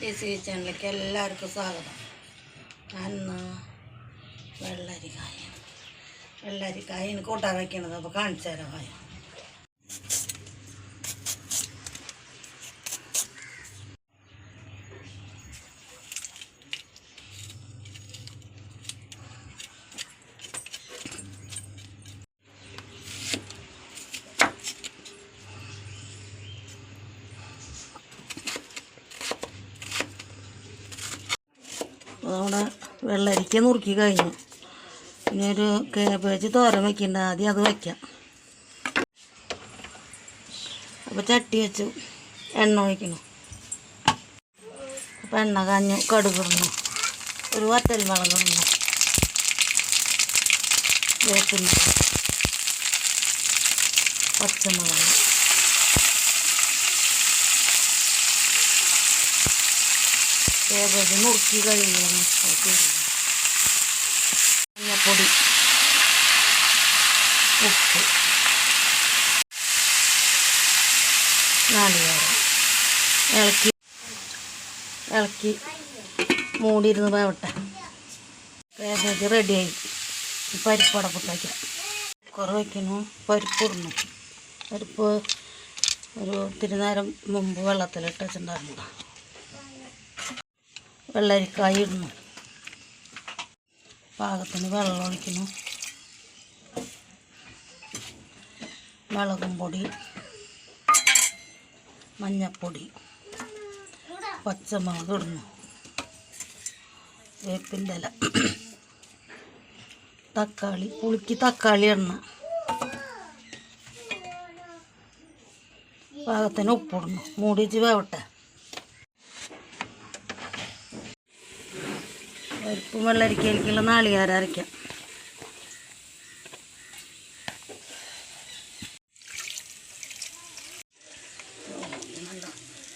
Easy കിച്ചണിലേക്ക് എല്ലാവർക്കും സ്വാഗതം. ഞാൻ വെള്ളരിക്കായ കൂട്ടാൻ വയ്ക്കണത് അപ്പോൾ കാണിച്ചു തരാം. കായ നമ്മുടെ വെള്ളരിക്ക നുറുക്കി കഴിഞ്ഞു. ഇനി ഒരു കാബേജ് തോരൻ വയ്ക്കണ്ട, ആദ്യം അത് വയ്ക്കാം. അപ്പോൾ ചട്ടി വെച്ചു, എണ്ണ ഒഴിക്കണം. അപ്പോൾ എണ്ണ കാഞ്ഞു, കടുകിടണം, ഒരു വറ്റൽ മുളക് ഇടണം, വേപ്പിൻ്റെ പച്ചമുളക്, കാബേജ് നുറുക്കി കഴിയണം. മഞ്ഞപ്പൊടി, ഉപ്പ്, നാളികേരം ഇളക്കി മൂടിയിരുന്ന് വേവട്ടെ. കാബേജ് റെഡിയായി. പരിപ്പടപ്പത്ത് വയ്ക്കാം. കുറെ വയ്ക്കണു. പരിപ്പ് ഇടണം. പരിപ്പ് ഒരു ഇത്തിരി നേരം മുമ്പ് വെള്ളത്തിലിട്ട് വെച്ചിട്ടുണ്ടായിരുന്നു. വെള്ളരിക്കായ ഇടുന്നു. പാകത്തിന് വെള്ളം ഒഴിക്കുന്നു. മുളകും പൊടി, മഞ്ഞപ്പൊടി, പച്ചമുളക് ഇടുന്നു, വേപ്പിൻ്റെ ഇല, തക്കാളി, പുളിക്ക് തക്കാളി ഇടണം, പാകത്തിന് ഉപ്പിടുന്നു. മൂടിച്ച് വേവട്ടെ. പരിപ്പും വെള്ളരിക്കയിലേക്കുള്ള നാളികേരം അരയ്ക്കാം.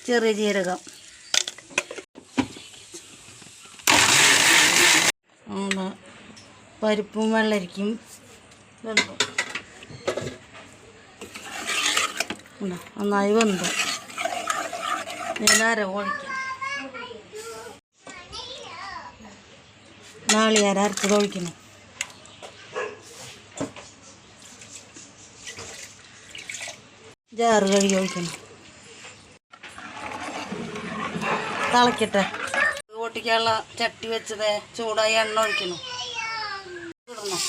ചെറിയ ജീരകം, പരിപ്പും വെള്ളരിക്കും വെന്തോ നന്നായി വെന്തു. ഞാൻ ഒഴിക്കാം. നാളികേരം അരച്ചത് ഒഴിക്കണം. ജാറ് കഴുകി ഒഴിക്കണം. തിളക്കട്ടെ. പൊട്ടിക്കാനുള്ള ചട്ടി വെച്ചത് ചൂടായി എണ്ണ ഒഴിക്കണം. ഇടണം.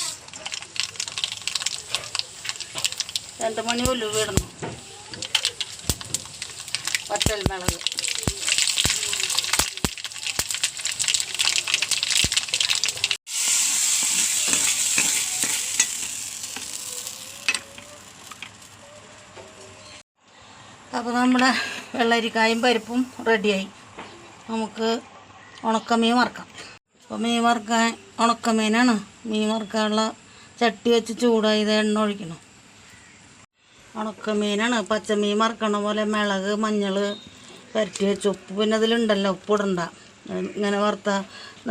2 മണി ഉലുവ ഇടണം. വറ്റൽ മുളക്, അപ്പോൾ നമ്മുടെ വെള്ളരിക്കായും പരിപ്പും റെഡിയായി. നമുക്ക് ഉണക്കമീൻ വറുക്കാം. അപ്പോൾ മീൻ വറുക്കാൻ ഉണക്കമീനാണ്. മീൻ വറുക്കാനുള്ള ചട്ടി വെച്ച് ചൂടായത് എണ്ണ ഒഴിക്കണം. ഉണക്കമീനാണ്. പച്ചമീൻ വറുക്കണ പോലെ മുളക്, മഞ്ഞൾ പുരട്ടി വെച്ച്, ഉപ്പ് പിന്നെ അതിലുണ്ടല്ലോ, ഉപ്പിടണ്ട. ഇങ്ങനെ വറുത്താൽ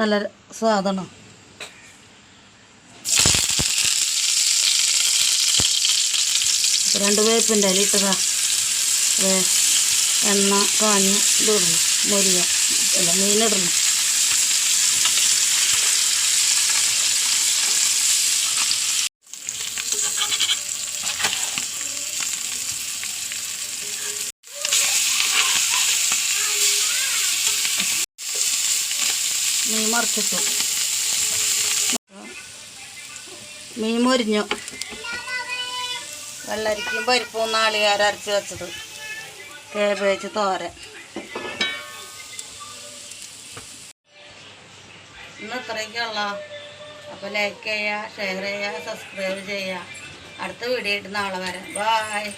നല്ല സ്വാദാണ്. രണ്ട് വേപ്പിൻ്റെ ഇല ഇട്ടതാ. എണ്ണ കാഞ്ഞ് ഇതിടണം. മൊരിയ അല്ല, മീനിടണം. മീൻ മറിച്ചിട്ടു. മീൻ മൊരിഞ്ഞു. വെള്ളരിക്കും പരിപ്പും നാളികേരം അരച്ച് വെച്ചത്, കാബേജ് തോരൻ. ഇന്ന് ഇത്രയൊക്കെയുള്ള. അപ്പോൾ ലൈക്ക് ചെയ്യുക, ഷെയർ ചെയ്യുക, സബ്സ്ക്രൈബ് ചെയ്യുക. അടുത്ത വീഡിയോ ആയിട്ട് നാളെ വരാം. ബായ്.